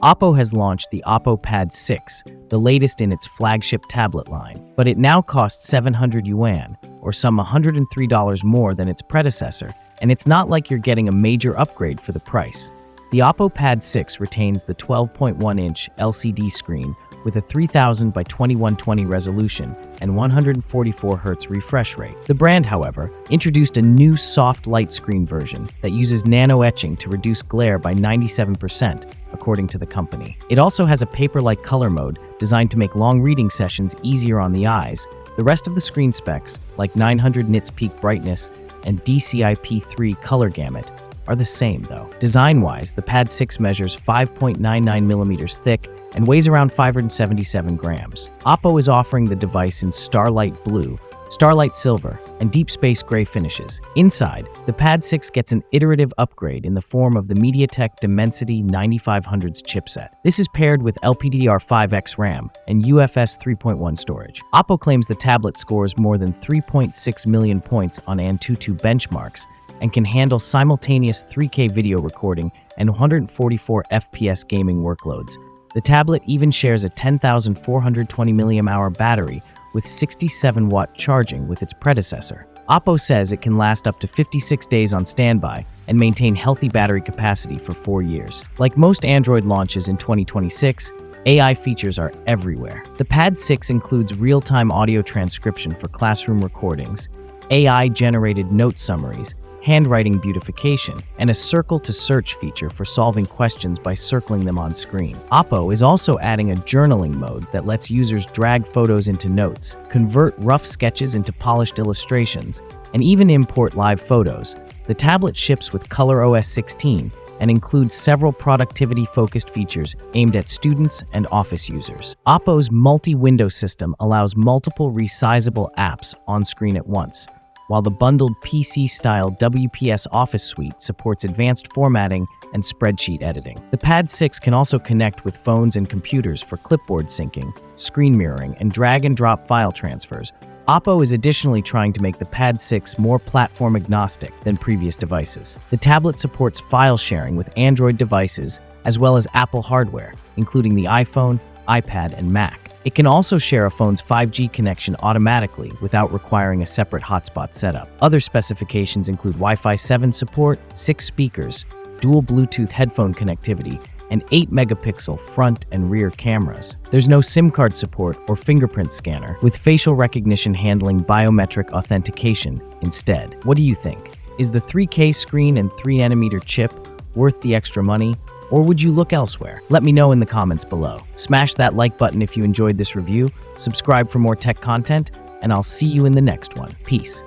Oppo has launched the Oppo Pad 6, the latest in its flagship tablet line, but it now costs 700 yuan, or some $103 more than its predecessor, and it's not like you're getting a major upgrade for the price. The Oppo Pad 6 retains the 12.1-inch LCD screen with a 3000 by 2120 resolution and 144 Hz refresh rate. The brand, however, introduced a new soft light screen version that uses nano etching to reduce glare by 97%, according to the company. It also has a paper-like color mode designed to make long reading sessions easier on the eyes. The rest of the screen specs, like 900 nits peak brightness and DCI-P3 color gamut, are the same though. Design-wise, the Pad 6 measures 5.99 millimeters thick and weighs around 577 grams. Oppo is offering the device in Starlight Blue, Starlight Silver, and Deep Space Gray finishes. Inside, the Pad 6 gets an iterative upgrade in the form of the MediaTek Dimensity 9500's chipset. This is paired with LPDDR5X RAM and UFS 3.1 storage. Oppo claims the tablet scores more than 3.6 million points on Antutu benchmarks and can handle simultaneous 3K video recording and 144 FPS gaming workloads. The tablet even shares a 10,420 mAh battery with 67-watt charging with its predecessor. Oppo says it can last up to 56 days on standby and maintain healthy battery capacity for 4 years. Like most Android launches in 2026, AI features are everywhere. The Pad 6 includes real-time audio transcription for classroom recordings, AI-generated note summaries, handwriting beautification, and a circle-to-search feature for solving questions by circling them on screen. Oppo is also adding a journaling mode that lets users drag photos into notes, convert rough sketches into polished illustrations, and even import live photos. The tablet ships with ColorOS 16 and includes several productivity-focused features aimed at students and office users. Oppo's multi-window system allows multiple resizable apps on screen at once, while the bundled PC-style WPS Office suite supports advanced formatting and spreadsheet editing. The Pad 6 can also connect with phones and computers for clipboard syncing, screen mirroring, and drag-and-drop file transfers. Oppo is additionally trying to make the Pad 6 more platform-agnostic than previous devices. The tablet supports file sharing with Android devices as well as Apple hardware, including the iPhone, iPad, and Mac. It can also share a phone's 5G connection automatically without requiring a separate hotspot setup. Other specifications include Wi-Fi 7 support, 6 speakers, dual Bluetooth headphone connectivity, and 8-megapixel front and rear cameras. There's no SIM card support or fingerprint scanner, with facial recognition handling biometric authentication instead. What do you think? Is the 3K screen and 3nm chip worth the extra money? Or would you look elsewhere? Let me know in the comments below. Smash that like button if you enjoyed this review, subscribe for more tech content, and I'll see you in the next one. Peace.